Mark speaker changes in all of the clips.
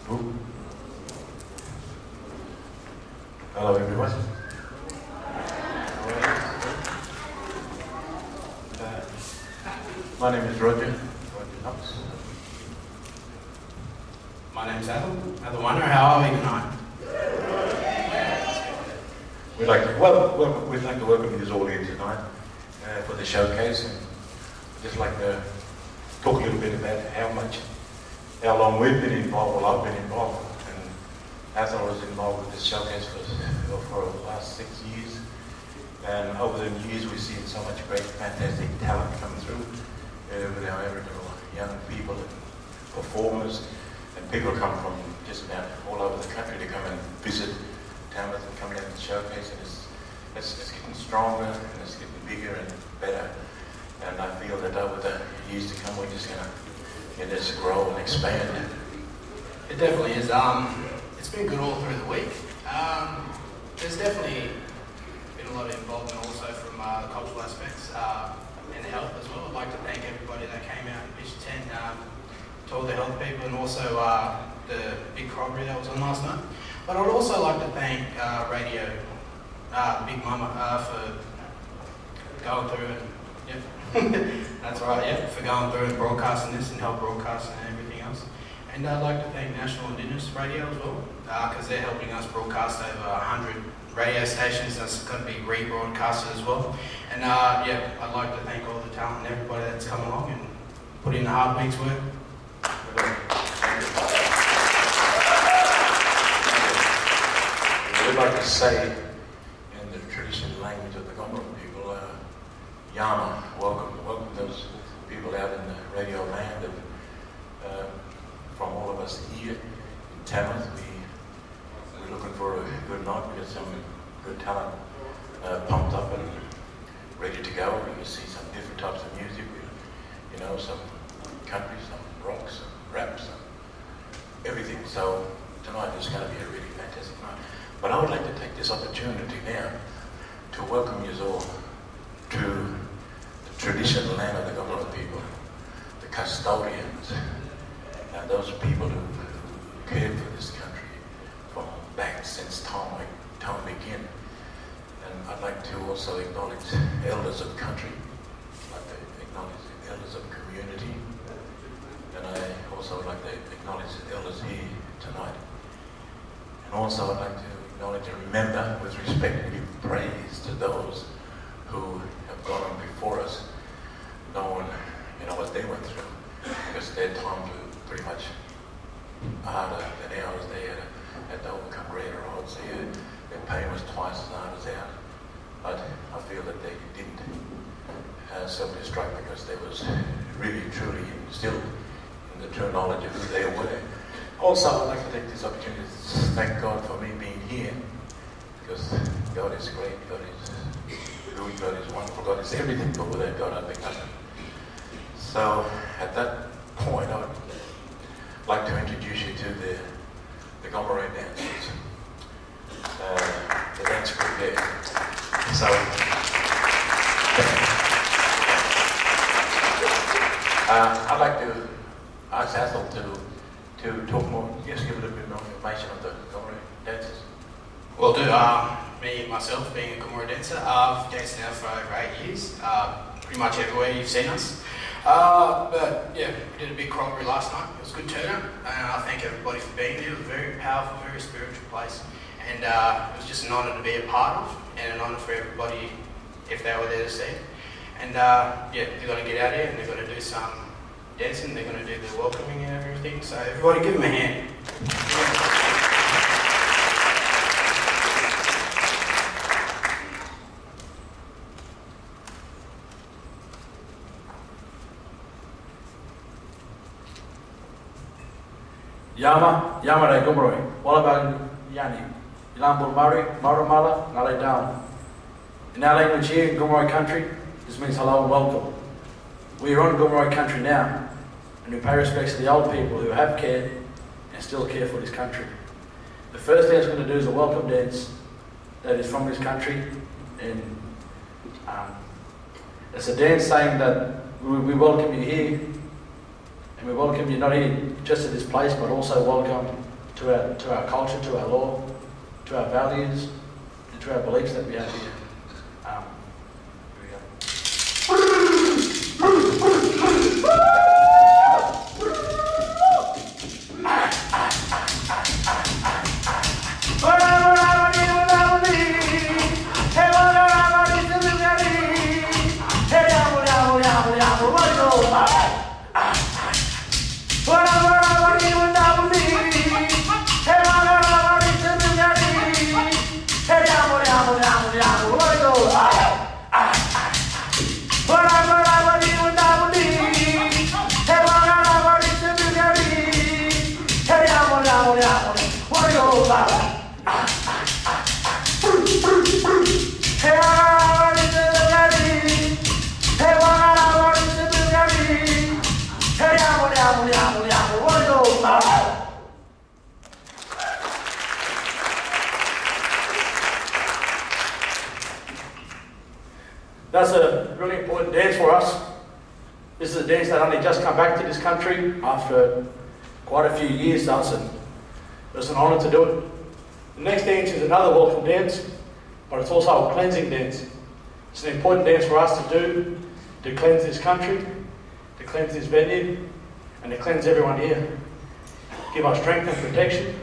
Speaker 1: Ooh. Hello everyone. My name is Roger Knox.
Speaker 2: My name's Adam Wonder. How are we tonight?
Speaker 1: We'd like to welcome you all here tonight for the showcase, and I'd just like to talk a little bit about how long we've been involved. Well, I've been involved, and Athol was involved with this showcase for the last 6 years. And over the years, we've seen so much great, fantastic talent come through with our Aboriginal young people and performers. And people come from just about all over the country to come and visit Tamworth and come down to the showcase. And it's getting stronger and it's getting bigger and better. And I feel that over the years to come, we're just going to get this grow and expand.
Speaker 2: It definitely is. It's been good all through the week. There's definitely been a lot of involvement also from the cultural aspects and health as well. I'd like to thank everybody that came out and pitched tent, to all the health people, and also the big corroboree that was on last night. But I'd also like to thank Radio Big Mama for going through and that's right, for going through and broadcasting this and help broadcast and everything else. And I'd like to thank National Indigenous Radio as well, because they're helping us broadcast over 100 radio stations that's going to be rebroadcasted as well. And I'd like to thank all the talent and everybody that's come along and put in the hard week's work.
Speaker 1: We'd like to say in the traditional language of the Gomeroi people, Yama, welcome those people out in the radio land, and from all of us here in Tamworth. We're looking for a good night. We got some good talent pumped up and ready to go. We can see some different types of music. Some country, some rock, some rap, some everything. So tonight is going to be a really fantastic night. But I would like to take this opportunity now to welcome you all to the traditional land of the Gomeroi people, the custodians, and those people who cared for this country from back since time began. And I'd like to also acknowledge elders of country. I'd like to acknowledge the elders of community. And I also would like to acknowledge the elders here tonight. And also I'd like to acknowledge and remember with respect and give praise to those who have gone on before us, knowing what they went through, because their times were pretty much harder than ours. They had to overcome greater odds. Their pain was twice as hard as ours. But I feel that they didn't self-destruct, because they was really, truly instilled in the true knowledge of who they were. Also, I'd like to take this opportunity to thank God for me being here, because God is great, God is good, God is wonderful, God is everything, but without God I'd be nothing. So, at that point, I would like to introduce you to the Gomeroi dancers, the dance group there. So, I'd like to ask Athol to talk more, just give a little bit more information on the Gomeroi dancers.
Speaker 2: Well, me, myself, being a Gomeroi dancer, I've danced now for over 8 years, pretty much everywhere you've seen us. But yeah, we did a big corroboree last night. It was a good turnout, and I thank everybody for being there. It was a very powerful, very spiritual place, and it was just an honour to be a part of, and an honour for everybody if they were there to see. And they're going to get out here and they're going to do some dancing. They're going to do the welcoming and everything. So everybody, give them a hand.
Speaker 3: Yama, Yamare Gomeroi, Wallaban Yani, Ilambul Mari, Maramala, Nale Down. In our language here in Gomeroi country, this means hello and welcome. We are on Gomeroi country now, and we pay respects to the old people who have cared and still care for this country. The first dance we're going to do is a welcome dance that is from this country, and it's a dance saying that we welcome you here, and we welcome you not here just at this place, but also welcome to our culture, to our law, to our values, and to our beliefs that we have here. Here we go. That's a really important dance for us. This is a dance that only just come back to this country after quite a few years to us, and it was an honour to do it. The next dance is another welcome dance, but it's also a cleansing dance. It's an important dance for us to do, to cleanse this country, to cleanse this venue, and to cleanse everyone here. Give us strength and protection.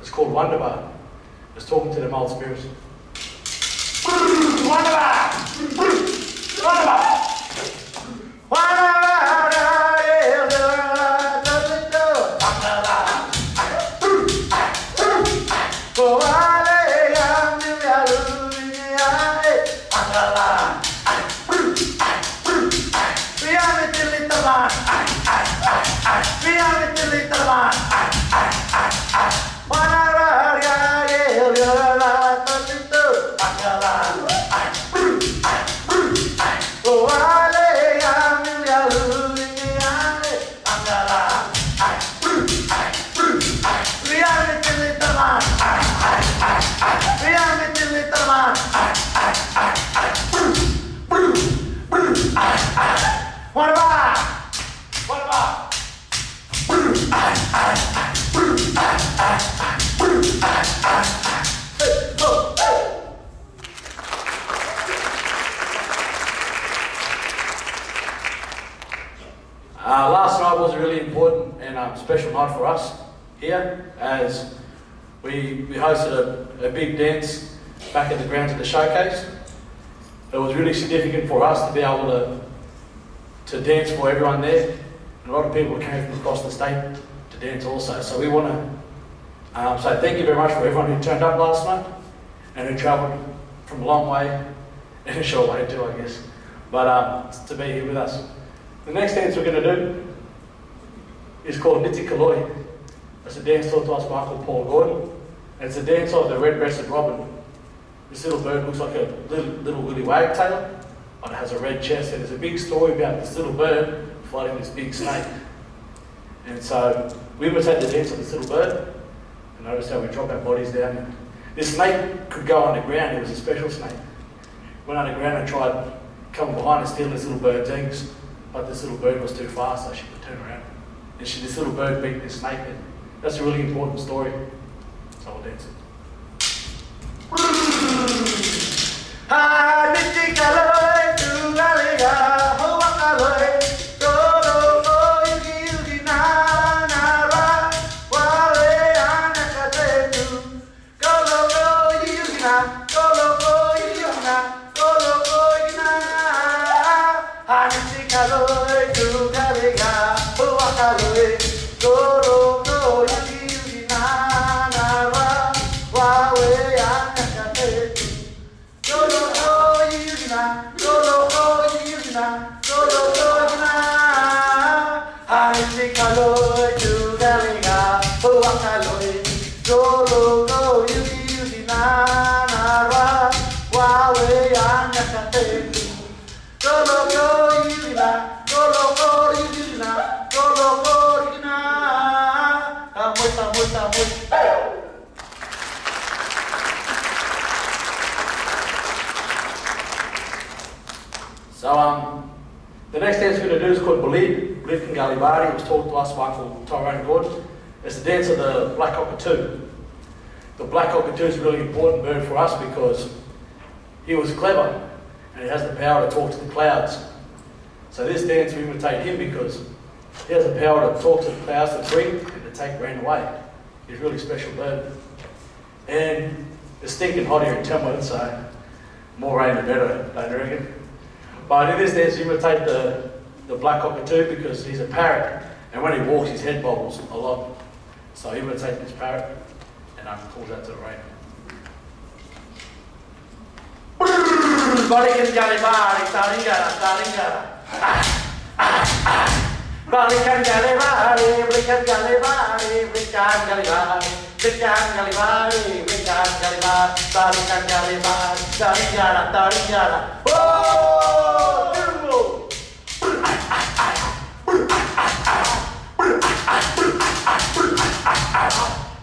Speaker 3: It's called Wunderbar. It's talking to them old spirits. Wunderbar! Wunderbar! Last night was a really important and special night for us here, as we hosted a big dance back at the grounds of the showcase. It was really significant for us to be able to dance for everyone there, and a lot of people came from across the state to dance also. So we want to say thank you very much for everyone who turned up last night and who travelled from a long way, and a short way too, I guess, but to be here with us. The next dance we're going to do is called Nitty Kaloi. It's a dance taught to us by Uncle Paul Gordon. And it's a dance of the red-breasted robin. This little bird looks like a little willy wagtail, but it has a red chest, and there's a big story about this little bird fighting this big snake. And so we imitate the dance of this little bird, and notice how we drop our bodies down. This snake could go underground. It was a special snake. Went underground and tried coming behind and stealing this little bird's eggs, but this little bird was too fast, so she could turn around. And this little bird beat this snake, and that's a really important story. So we'll dance it. So the next dance we're going to do is called Believe Kingali Bari. It was taught to us by Uncle Tyrone Gordon. It's the dance of the black cockatoo. The black cockatoo is a really important bird for us because he was clever and he has the power to talk to the clouds. So this dance we imitate him because he has the power to talk to the clouds to bring and to take rain away. He's a really special bird. And it's stinking hot here in Tamworth, so more rain the better, don't you reckon? But in this dance we imitate the black cockatoo because he's a parrot, and when he walks his head bobbles a lot. So he imitates this parrot and calls out to the rain. Balikan jali balik, taringara, taringara. Balikan jali balik, berikan jali balik, berikan jali balik, berikan jali balik, berikan jali balik, balikan jali balik, taringara, taringara. Oh, Timbo!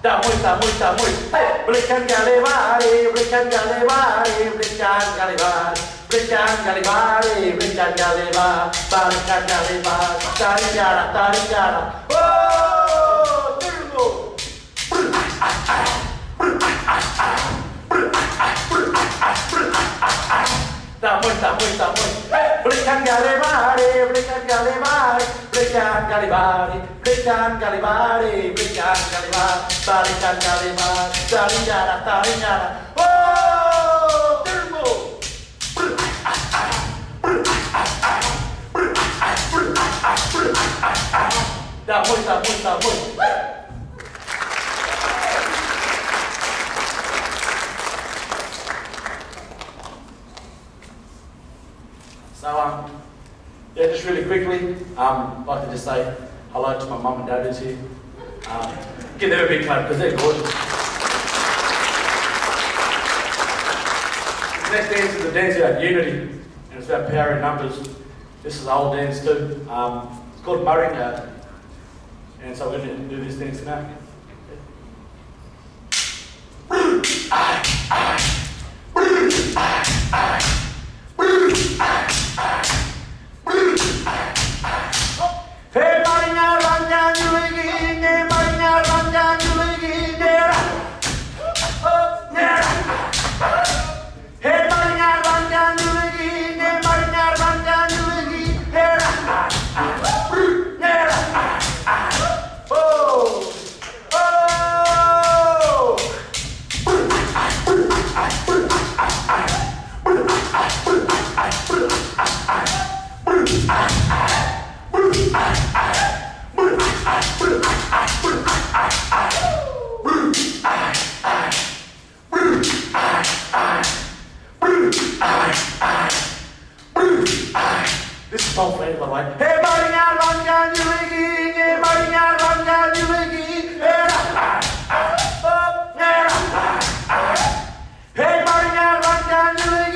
Speaker 3: Tamuy, tamuy, tamuy. Hey, berikan jali balik, berikan jali balik, berikan jali balik, berikan jali balik, berikan jali balik, balikan jali balik, taringara, taringara. Oh, Timbo! Tamuy, tamuy, tamuy. Hey, berikan jali balik, berikan jali balik, berikan jali balik, berikan jali balik, berikan jali balik, balikan jali balik, taringara, taringara. Oh, Timbo! Tamuy, tamuy, tamuy. So, yeah, just really quickly, I'd like to just say hello to my mum and dad who's here. Give them a big clap because they're gorgeous. The next dance is a dance about unity, and it's about power in numbers. This is an old dance too. It's called Murringa, and so we're going to do this dance now. Hey, Marina, run down your leg, Marina, run down your leg, Hey, Marina, run down your leg, Marina, run down your leg, oh, this is so funny, by the way. Hey, Marina, run down your leg, Marina, run down your leg, Hey, Marina, run down your leg,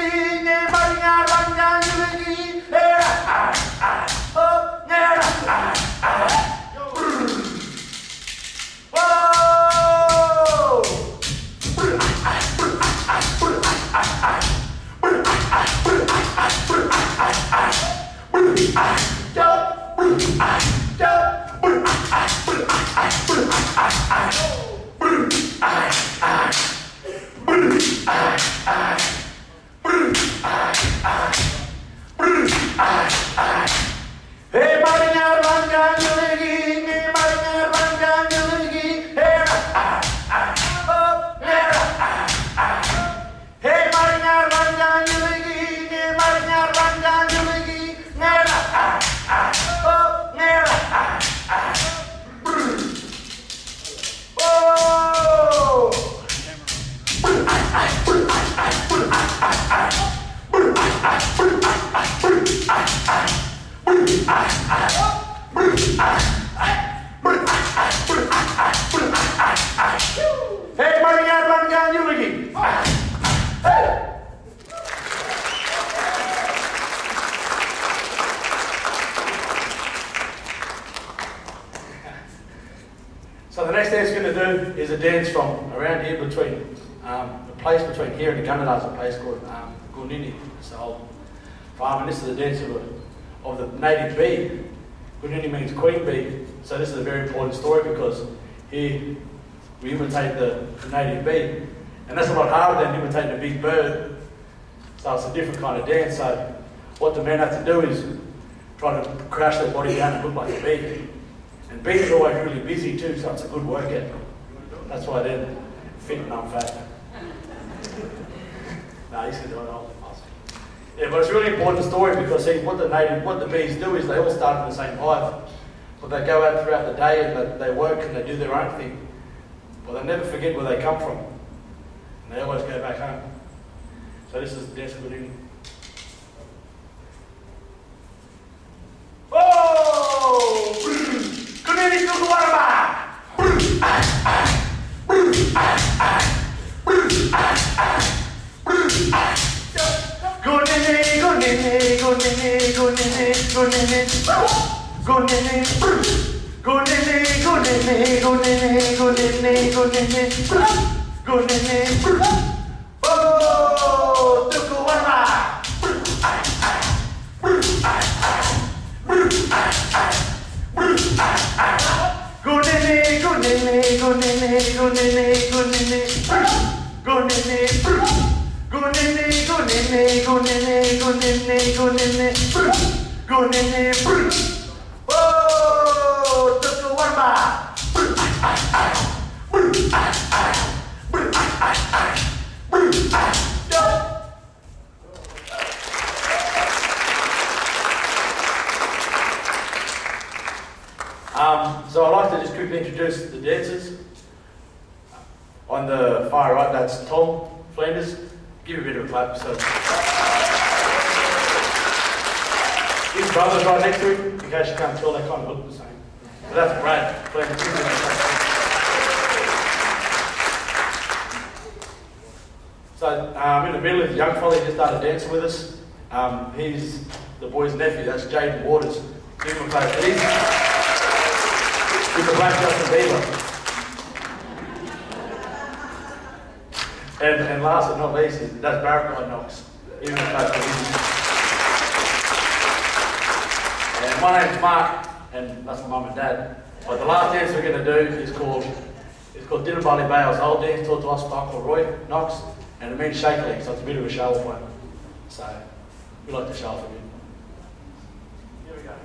Speaker 3: Marina, run down your leg, Hey, Marina, run down your leg, Marina, run down your leg, Hey, Marina, run down your leg, Marina, run down your leg, Hey, Marina, run down your leg. Hey! So the next dance we're going to do is a dance from around here between the place between here and the Gunnedar's a place called Gunini. It's the old farm, and this is the dance of the native bee. Gunini means queen bee. So this is a very important story because here we imitate the native bee. And that's a lot harder than imitating a big bird. So it's a different kind of dance. So what the men have to do is try to crouch their body down and look like a bee. And bees are always really busy too, so it's a good workout. That's why they're fit and I'm fat. No, you can do it. Yeah, but it's a really important story because see, what the bees do is they all start in the same hive, but they go out throughout the day and they work and they do their own thing. But they never forget where they come from, and they always go back home. So this is dance good evening. Oh! Good evening, Tukuwarama! Oh, Tukuwarama! So I'd like to just quickly introduce the dancers. On the far right, that's Tom Flanders. Give a bit of a clap. So. His brother's right next to him. In case you can't tell, they kind of look the same. But that's Brad Flanders. So in the middle is a young fella who just started dancing with us. He's the boy's nephew. That's Jaden Waters. Give him a clap, please. He's the black Justin Bieber. And last but not least, that's Barracuda Knox. Give him a clap, please. And my name's Mark, and that's my mum and dad. But the last dance we're going to do is called Dinner Barley Bales. Old dance taught to us by Uncle Roy Knox, and it means shake leg, so it's a bit of a show off one. So we like to show off a bit. Here we go.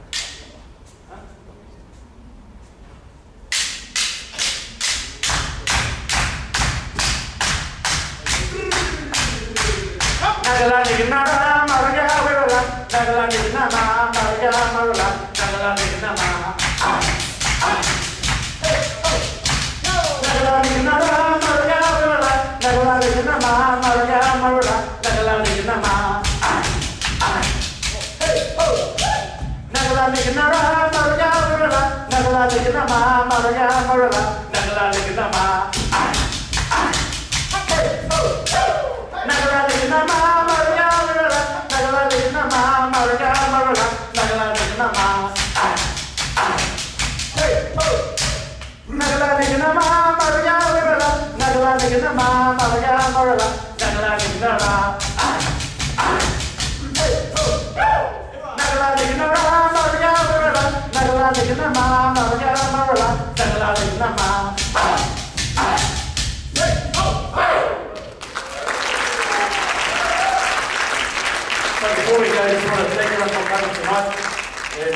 Speaker 3: So before we go, I just want to thank everyone for coming tonight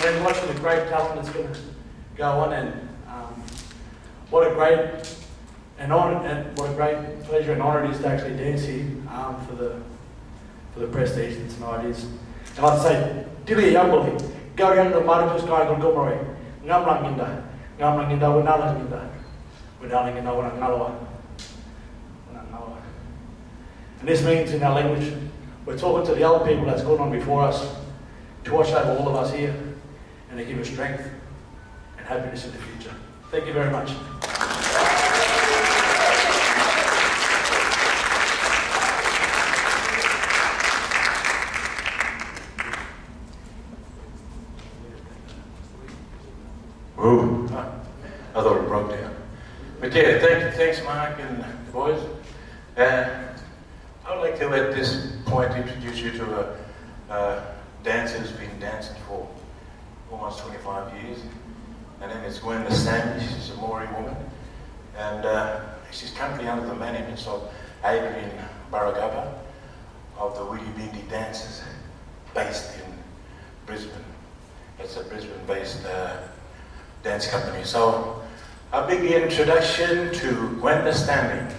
Speaker 3: and watching the great talent that's going to go on. And what a great pleasure and honour it is to actually dance here for the prestige that tonight is. And I'd say, Dilly Yambuli, go down to the Maripus Guy Gulgumari, Ngamlanginda, Winalanginda, Winalingina, and this means in our language, we're talking to the old people that's gone on before us to watch over all of us here and to give us strength and happiness in the future. Thank you very much.
Speaker 1: Ooh, I thought it broke down. But yeah, thanks Mark and the boys. I would like to at this point introduce you to a dancer who's been dancing for almost 25 years. Her name is Gwen the Sandwich. She's a Maori woman. And this is currently under the management of Adrian Baragaba of the Willy Bindi Dancers, based in Brisbane. It's a Brisbane-based dance company. So a big introduction to Gwenda Stanley.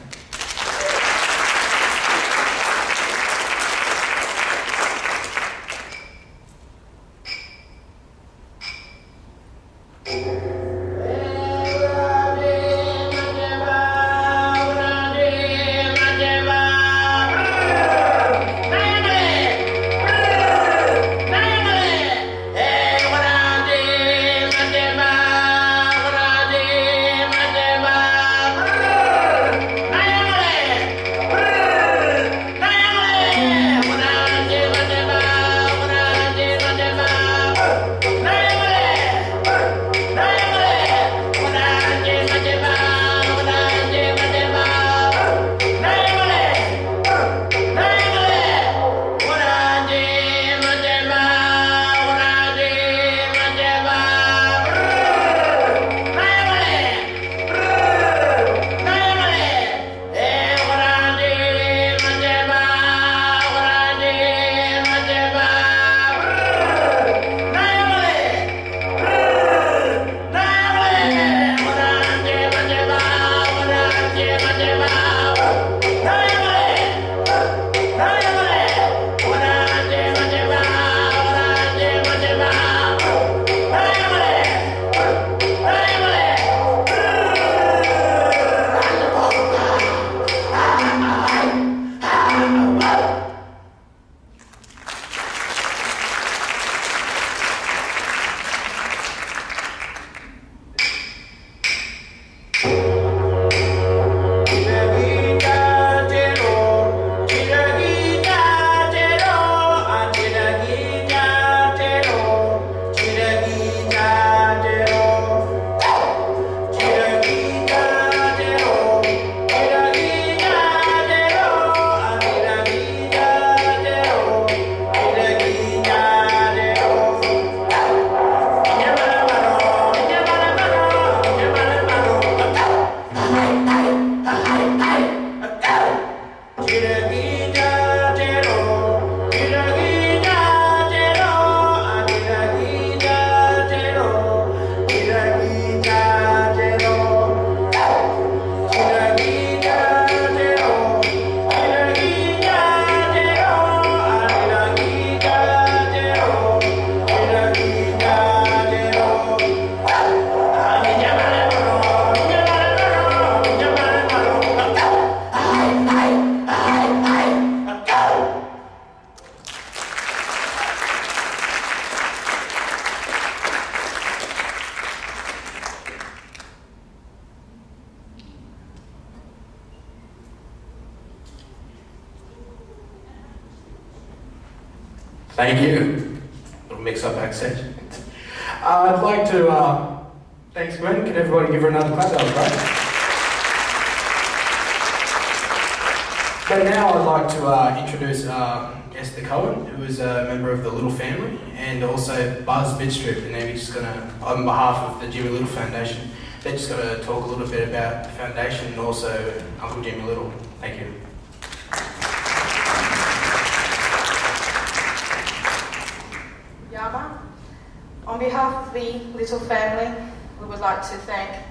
Speaker 2: Thank you. Little mix-up accent. I'd like to, thanks Gwen, can everybody give her another clap? That was great. But now I'd like to introduce Esther Cohen, who is a member of the Little Family, and also Buzz Bidstrip, and they're just gonna, on behalf of the Jimmy Little Foundation, they're just gonna talk a little bit about the foundation and also Uncle Jimmy Little. Thank you.
Speaker 4: On behalf of the Little Family, we would like to thank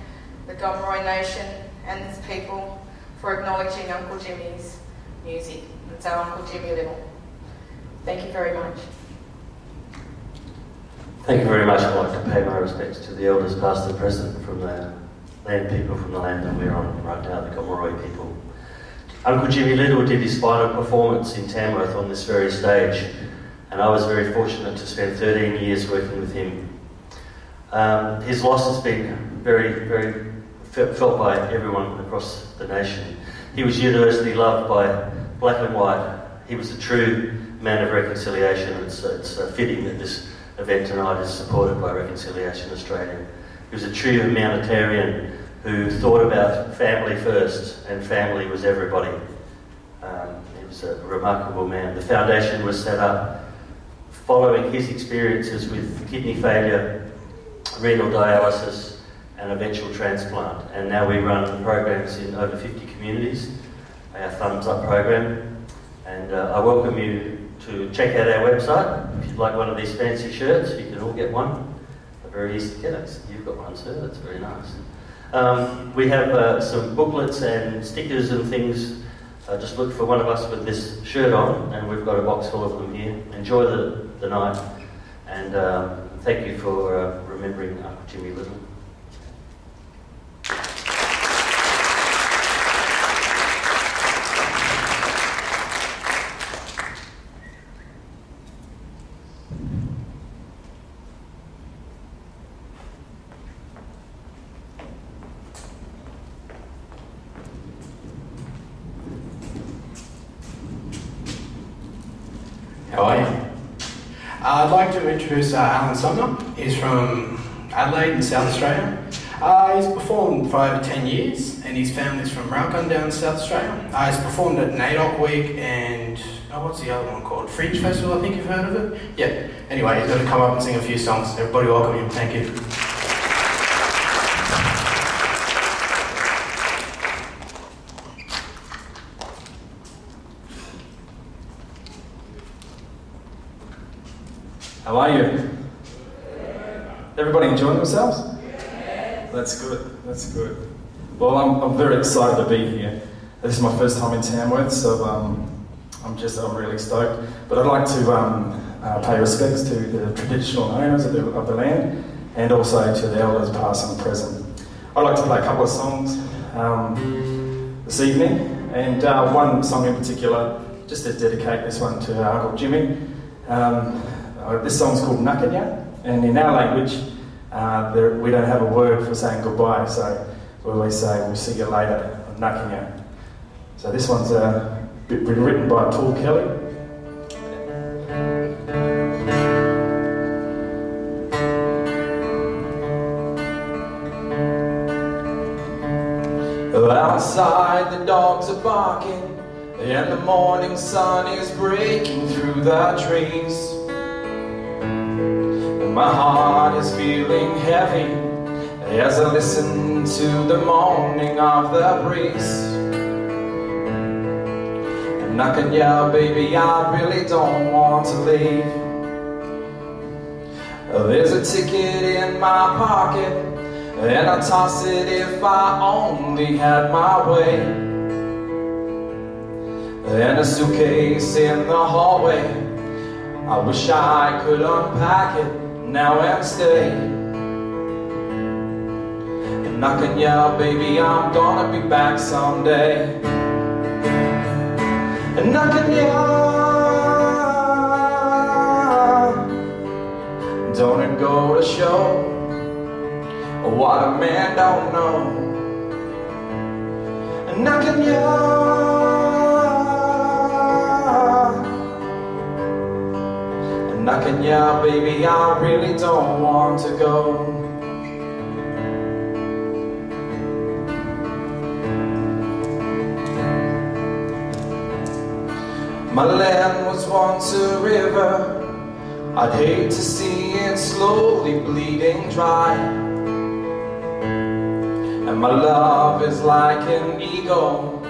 Speaker 4: the Gomeroi Nation and its people for acknowledging Uncle Jimmy's music. It's our Uncle Jimmy Little. Thank you very much.
Speaker 5: Thank you very much. I'd like to pay my respects to the elders past and present from the land people from the land that we're on right now, the Gomeroi people. Uncle Jimmy Little did his final performance in Tamworth on this very stage, and I was very fortunate to spend 13 years working with him. His loss has been very felt by everyone across the nation. He was universally loved by black and white. He was a true man of reconciliation. It's fitting that this event tonight is supported by Reconciliation Australia. He was a true humanitarian who thought about family first, and family was everybody. He was a remarkable man. The foundation was set up following his experiences with kidney failure, renal dialysis, and eventual transplant. And now we run programs in over 50 communities, our Thumbs Up program. And I welcome you to check out our website. If you'd like one of these fancy shirts, you can all get one. They're very easy to get. You've got one, sir. That's very nice. We have some booklets and stickers and things. Just look for one of us with this shirt on, and we've got a box full of them here. Enjoy the night, and thank you for remembering Uncle Jimmy Little.
Speaker 2: How are you? I'd like to introduce Alan Sumner. He's from Adelaide in South Australia. He's performed for over 10 years, and his family's from Ralcon down in South Australia. He's performed at NAIDOC Week and, what's the other one called? Fringe Festival, I think you've heard of it? Yeah. Anyway, he's going to come up and sing a few songs. Everybody welcome him. Thank you.
Speaker 6: How are you? Everybody enjoying themselves? That's good, that's good. Well, I'm very excited to be here. This is my first time in Tamworth, so I'm really stoked. But I'd like to pay respects to the traditional owners of the land, and also to the elders past and present. I'd like to play a couple of songs this evening, and one song in particular, just to dedicate this one to Uncle Jimmy. This song's called Nakanya, and in our language, we don't have a word for saying goodbye, so we always say, we'll see you later, Nakanya. So this one's been written by Paul Kelly. Outside the dogs are barking, and the morning sun is breaking through the trees. My heart is feeling heavy as I listen to the moaning of the breeze. And I can yell, baby, I really don't want to leave. There's a ticket in my pocket, and I toss it if I only had my way. And a suitcase in the hallway, I wish I could unpack it now and stay. And I can yell, baby, I'm gonna be back someday. And I can yell, don't it go to show what a man don't know? And I can yell, and I can yell, baby, I really don't want to go. My land was once a river, I'd hate to see it slowly bleeding dry. And my love is like an eagle,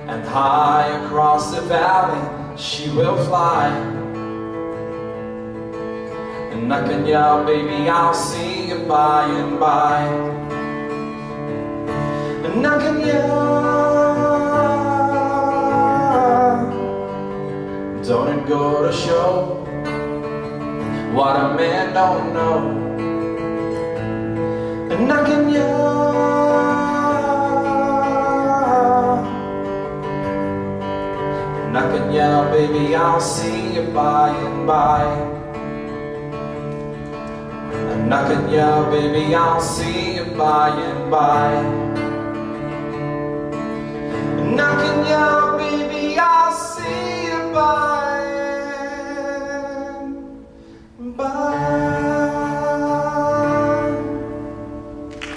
Speaker 6: and high across the valley she will fly. And I can yell, baby, I'll see you by and by. And I can yell, don't it go to show what a man don't know? And I can yell, and I can yell, baby, I'll see you by and by. And I can yell, baby, I'll see you by and by. And I can yell, baby, I'll see you by and by.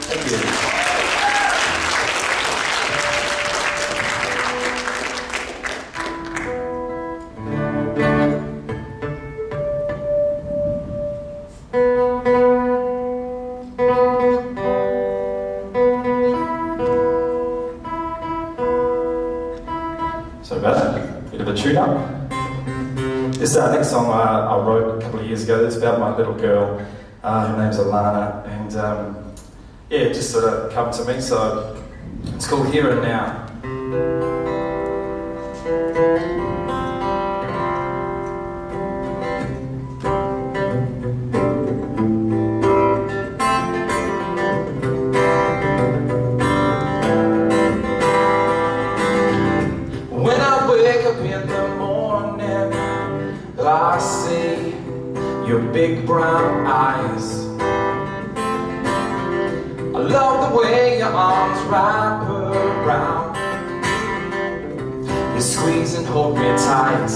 Speaker 6: Thank you. bit of a tune-up. This next song I wrote a couple of years ago. It's about my little girl. Her name's Alana, and yeah, it just sort of come to me. So it's called Here and Now. When I wake up in the morning, I see your big brown eyes. I love the way your arms wrap around. You squeeze and hold me tight.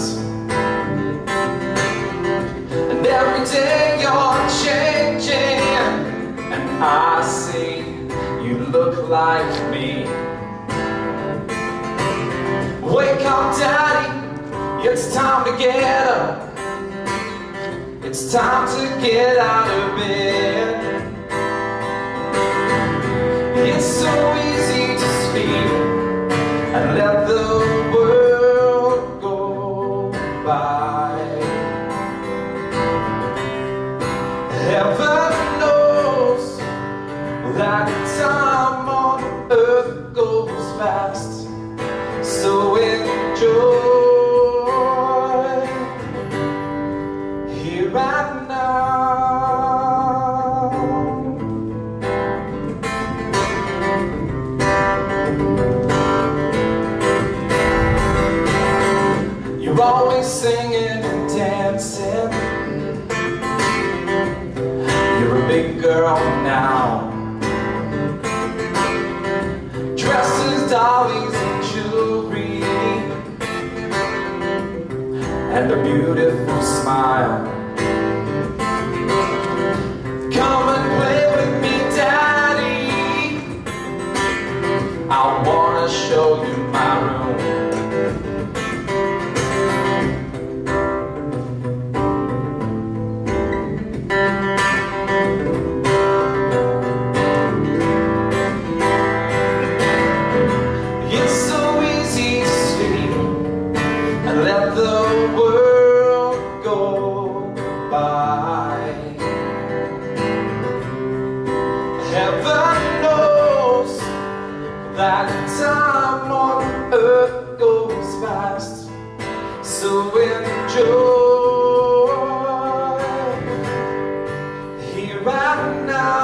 Speaker 6: And every day you're changing, and I see you look like me. Wake up, Daddy, it's time to get up. It's time to get out of bed. It's so easy to sleep and let the world go by. Heaven knows that time on earth goes fast. So enjoy here and now. You're always singing and dancing. You're a big girl now. Dresses, dollies, jewelry, and a beautiful smile. Come and play with me, Daddy. I wanna show you my room. Let the world go by. Heaven knows that time on earth goes fast. So enjoy here and now.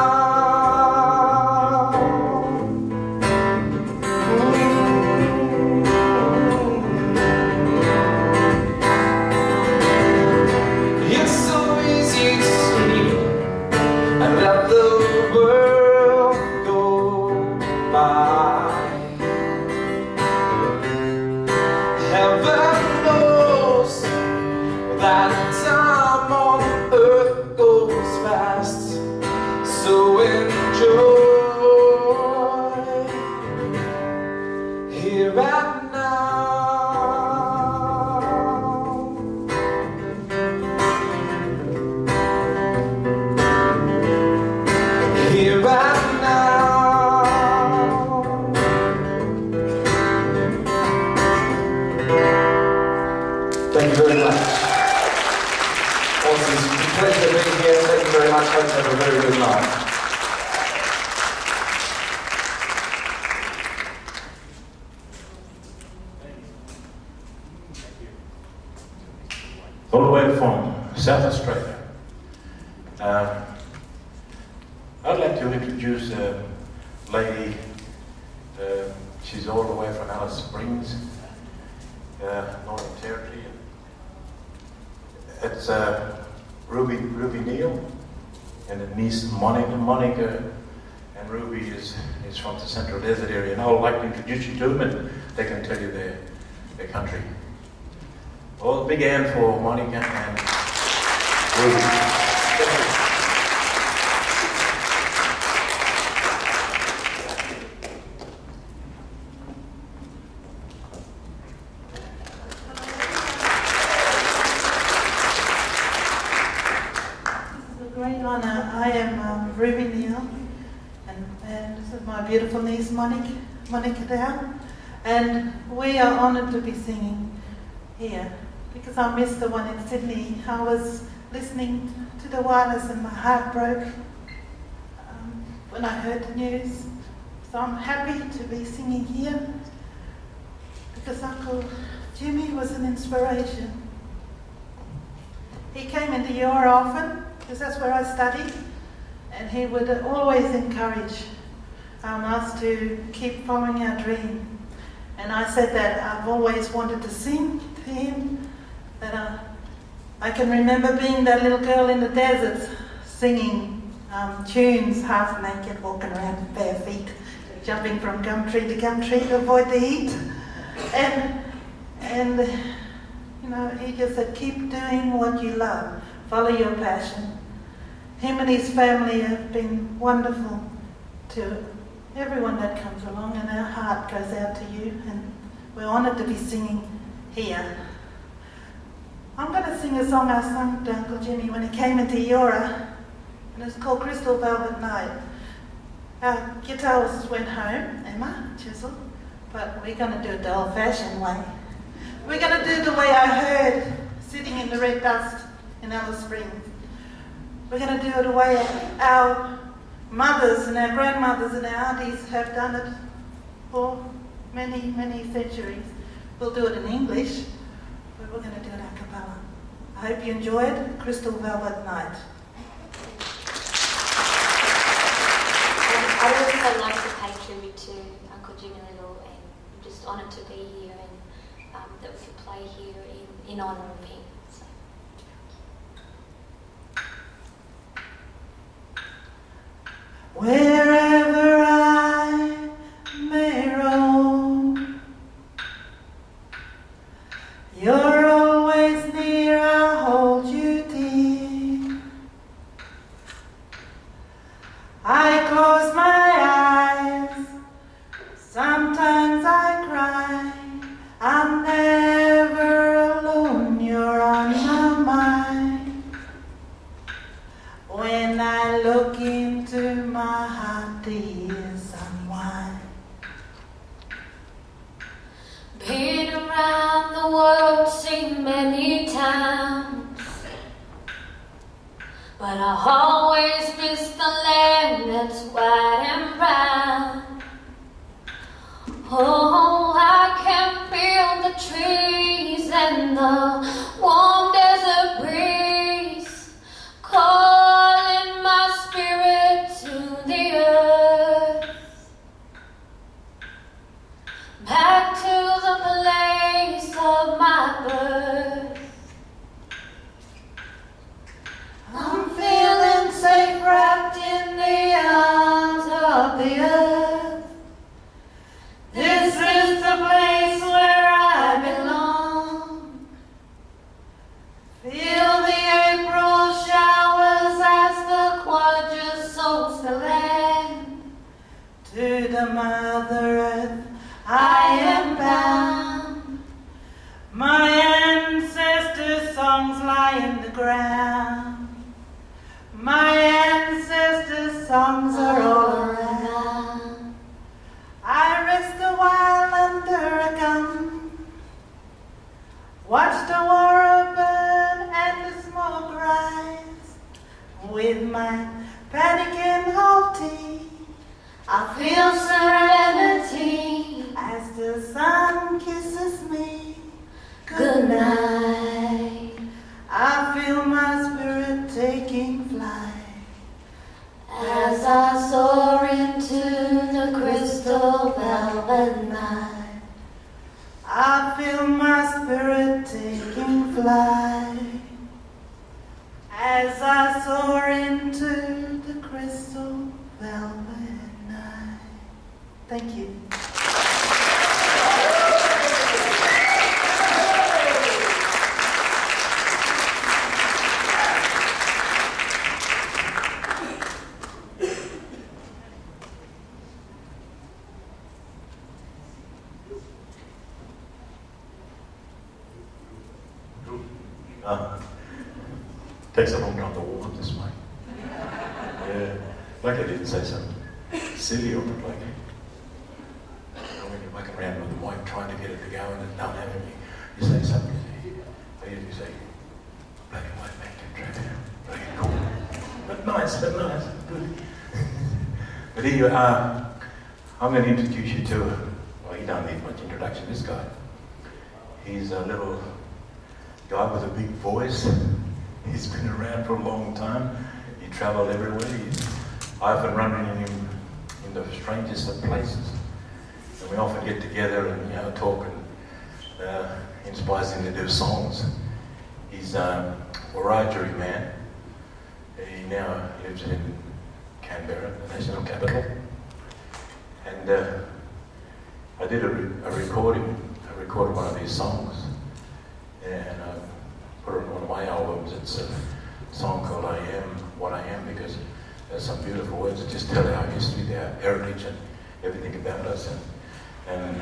Speaker 6: Let the world go by. Heaven knows that time on earth goes fast. So enjoy here and now. Here and now.
Speaker 3: Thank you very much. Awesome. It's a pleasure being here. Thank you very much. Hope you have a very good night.
Speaker 1: All the way from South Australia. I'd like to introduce a lady. She's all the way from Alice Springs, Northern Territory. It's Ruby Neal and her niece Monica. Monica and Ruby is from the Central Desert area, and I would like to introduce you to them, and they can tell you their country. Well, big hand for Monica and Ruby.
Speaker 7: I am Ruby Neal, and this is my beautiful niece Monica there, and we are honoured to be singing here because I missed the one in Sydney. I was listening to the wireless and my heart broke when I heard the news. So I'm happy to be singing here because Uncle Jimmy was an inspiration. He came into Eora often because that's where I studied, and he would always encourage us to keep following our dream. And I said that I've always wanted to sing to him, that I can remember being that little girl in the desert singing tunes, half naked, walking around with bare feet, jumping from gum tree to gum tree to avoid the heat. And you know, he just said, keep doing what you love, follow your passion. Him and his family have been wonderful to everyone that comes along, and our heart goes out to you, and we're honoured to be singing here. I'm going to sing a song I sung to Uncle Jimmy when he came into Eora, and it's called Crystal Velvet Night. Our guitarist went home, Emma Chisel, but we're going to do it the old-fashioned way. We're going to do the way I heard, sitting in the red dust in Alice Springs. We're going to do it the way our mothers and our grandmothers and our aunties have done it for many, many centuries. We'll do it in English, but we're going to do it a cappella. I hope you enjoyed Crystal Velvet Night.
Speaker 8: I would also like to pay tribute to Uncle Jimmy Little, and I'm just honoured to be here and that we could play here in honour of him. So.
Speaker 7: Wherever I may roam, you're always near, I'll hold you dear. I close my eyes, sometimes I cry, I'm never alone, you're on my mind. When I look into my heart, tears unwind.
Speaker 8: Been around the world, seen many times, but I always miss the land that's white and brown. Oh, I can feel the trees and the warm desert breeze calling my spirit to the earth, back to the place of my birth.
Speaker 7: I'm feeling safe wrapped in the arms of the earth. This is the place where I belong. Feel the April showers as the quadra soaks the land. To the Mother Earth I am bound. My ancestors' songs lie in the ground. My ancestors' songs are all around. I rest a while under a gun, watch the water burn and the smoke rise. With my Vatican hot tea, I feel serenity as the sun kisses me good night. I feel my spirit taking flight
Speaker 8: As I soar into the crystal velvet night,
Speaker 7: I feel my spirit taking flight as I soar into the crystal velvet night. Thank you.
Speaker 1: Takes a long time to warm up this way. Yeah, like I didn't say something silly or like when you're mucking around with the mic trying to get it to go and it don't have any, you say something. They usually say, black and white man can track him. Very cool. But nice, good. But anyway, I'm going to introduce you to, well, he don't need much introduction, this guy. He's a little guy with a big voice. He's been around for a long time. He travelled everywhere. I often run into him in the strangest of places. And we often get together and talk, and inspires him to do songs. He's a Wiradjuri man. He now lives in Canberra, the national capital. And I did a recording. I recorded one of his songs, and I put it on one of my albums. It's a song called I Am What I Am, because there's some beautiful words that just tell our history, our heritage, and everything about us. And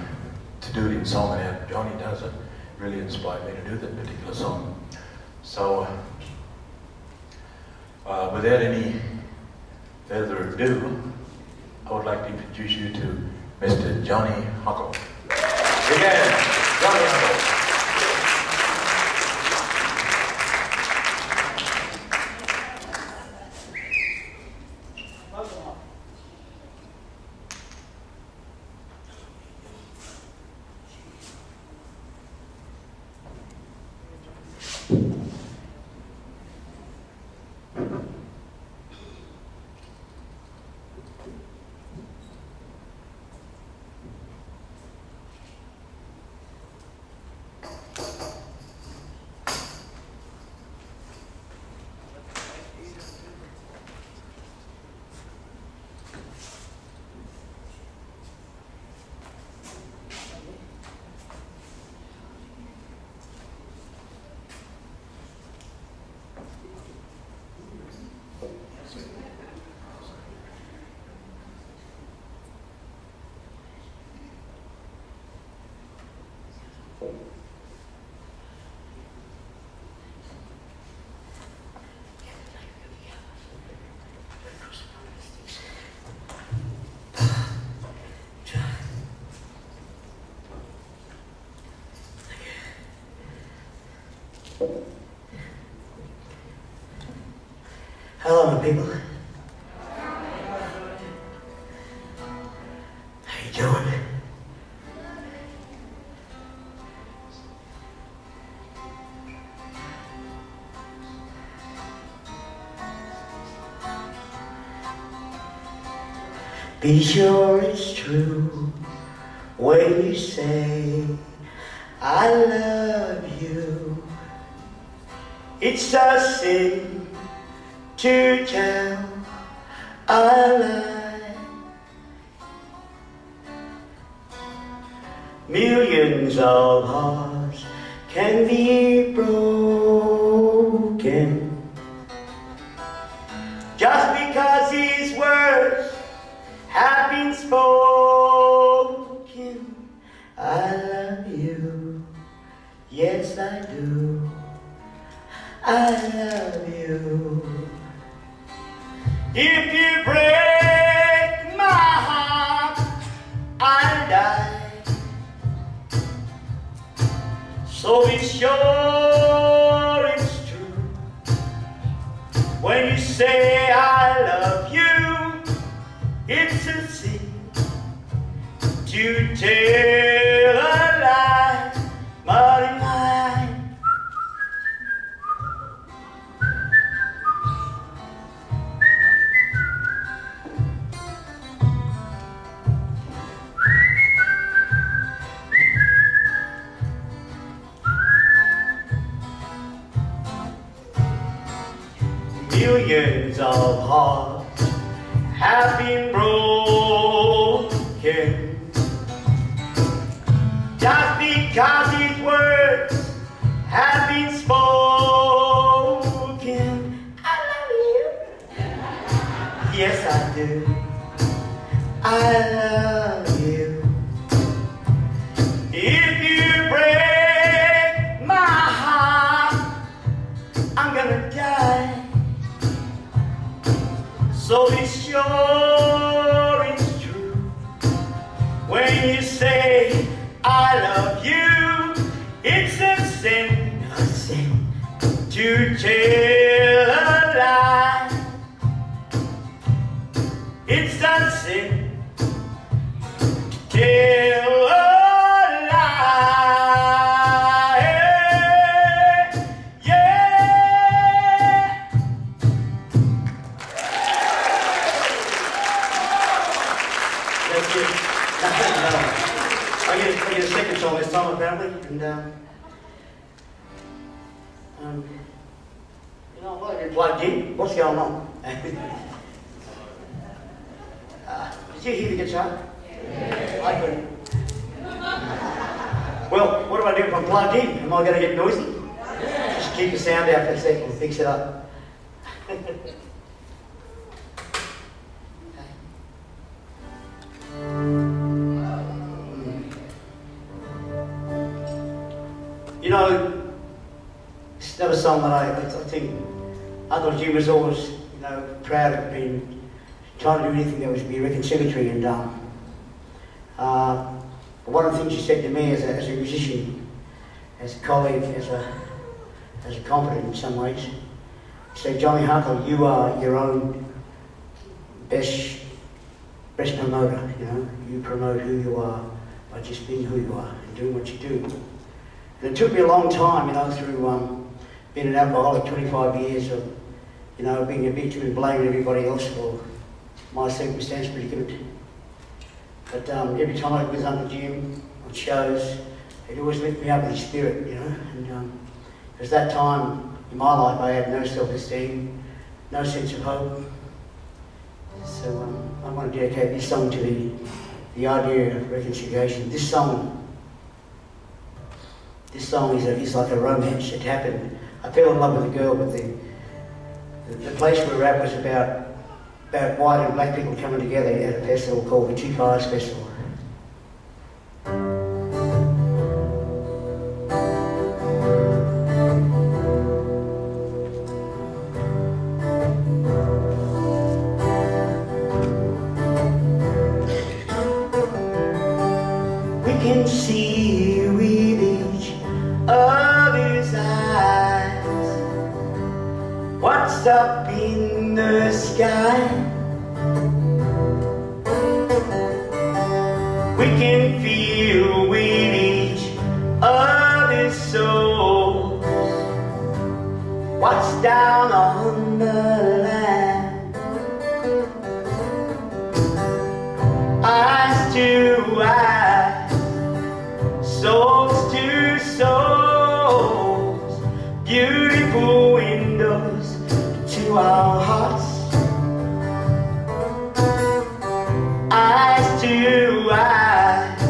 Speaker 1: to do it in song and how Johnny does it really inspired me to do that particular song. So, without any further ado, I would like to introduce you to Mr. Johnny Huckle. Again, Johnny Huckle.
Speaker 9: Hello, my people. How you doing? Be sure it's true when you say I love you. It's a sin to tell a lie. Millions of hearts can be broken just because these words have been spoken. I love you, yes I do. I love you. If you break my heart, I'll die. So be sure it's true when you say I love you. It's a sin to tell a lie, but in my millions of hearts have been broken just because his words have been spoken. I love you. Yes, I do. I love you. If you break my heart, I'm gonna die. So be sure it's true when you say I love you. It's a sin to tell a lie. It's sunset to tell a lie. Yeah.
Speaker 10: That's it. I get a second song this time apparently, and you know, well, you're plugged in. What's going on? Did you hear the guitar? Yeah. I couldn't. Well, what do I do if I'm plugged in? Am I going to get noisy? Yeah. Just keep the sound out for a second and fix it up. You know, it's another song that I think Uncle Jim was always, you know, proud of being, trying to do anything that was be reconciliatory, and one of the things he said to me as a musician, as a colleague, as a confidant in some ways, he said, "Johnny Huckle, you are your own best promoter, you know, you promote who you are by just being who you are and doing what you do." And it took me a long time, you know, through being an alcoholic, 25 years of, you know, being a victim and blaming everybody else for my circumstance predicament. But every time I was with Uncle Jim on shows, he'd always lift me up with his spirit, you know. And it was that time in my life I had no self-esteem, no sense of hope. So I want to dedicate this song to the idea of reconciliation. This song is like a romance. It happened. I fell in love with a girl, but the place we were at was about white and black people coming together at a festival called the Two Fires Festival. We can see with each other's eyes what's up in the sky. We can feel with each other's souls what's down on the land. Eyes to eyes, souls to souls, beautiful windows to our hearts. Eyes to eyes,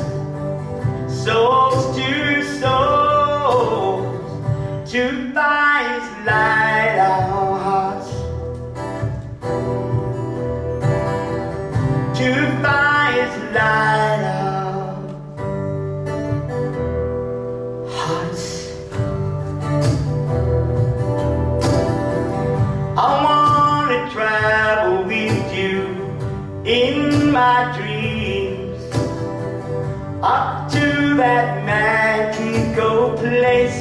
Speaker 10: souls to souls, two fires light our hearts. Two fires light our hearts. I wanna travel with you in my dreams, up to that magical place.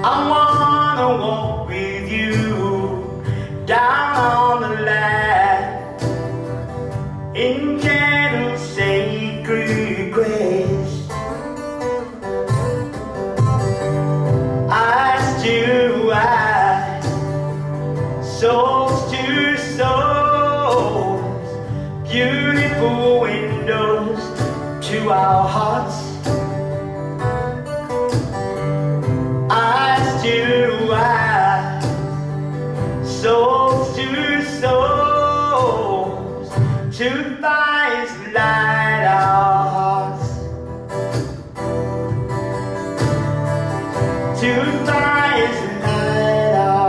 Speaker 10: I wanna walk with you down on the land in gentle sacred grace. Eyes to eyes, souls to souls, beautiful windows to our hearts. Eyes to eyes, souls to souls, two fires light our hearts. Two fires light our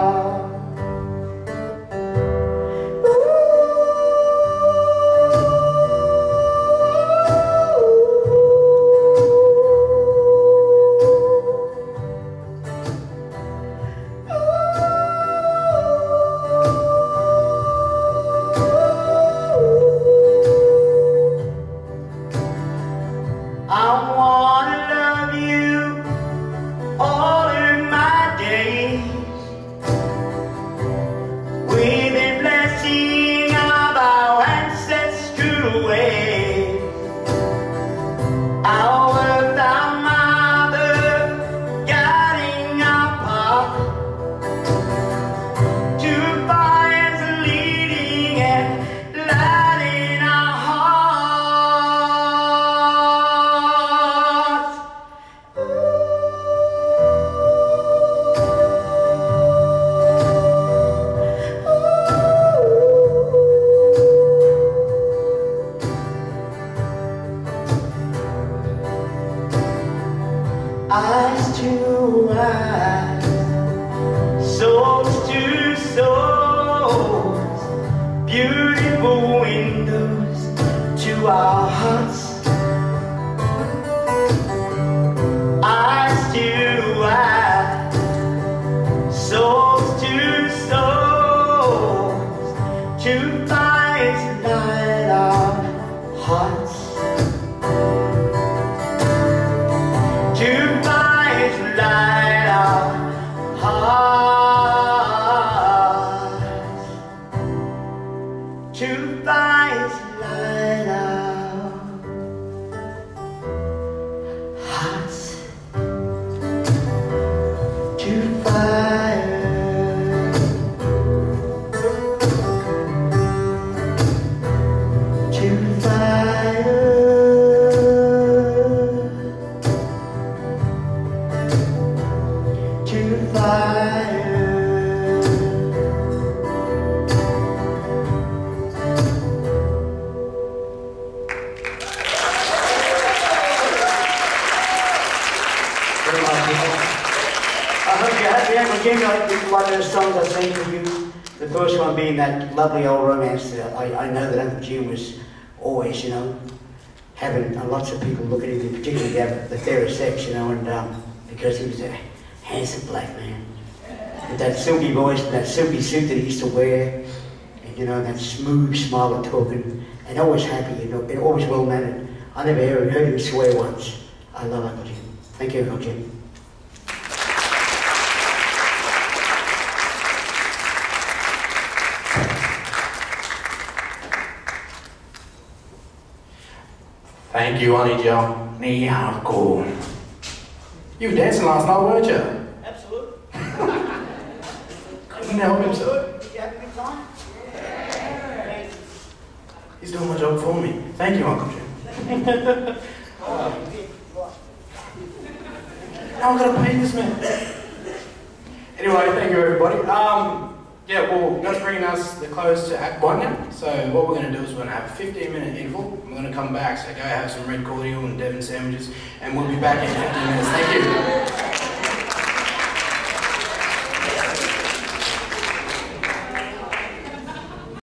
Speaker 10: hearts to find light our hearts to find light our hearts to fire to fire to fire I hope you're happy. Again, it's one of those songs I sang for you. The first one being that lovely old romance that I know that Uncle Jim was always, you know, having lots of people looking at him, particularly the fairer sex, you know, and because he was a handsome black man. With that silky voice, and that silky suit that he used to wear, and, you know, that smooth smile of talking, and always happy, you know, and always well-mannered. I never heard him swear once. I love Uncle Jim. Thank you, Uncle Jim.
Speaker 2: Thank you, Auntie Joe. Ni hao cool. You were dancing last night, weren't you?
Speaker 10: Absolutely.
Speaker 2: Couldn't help himself.
Speaker 10: You have a good time?
Speaker 2: He's doing my job for me. Thank you, Uncle Jim. Now I've got to pay this man. Anyway, thank you, everybody. Yeah, well, that's bringing us the close to Act 1 now. So what we're going to do is we're going to have a 15-minute interval. We're going to come back, so go have some red cordial and Devon sandwiches, and we'll be back in 15 minutes. Thank you.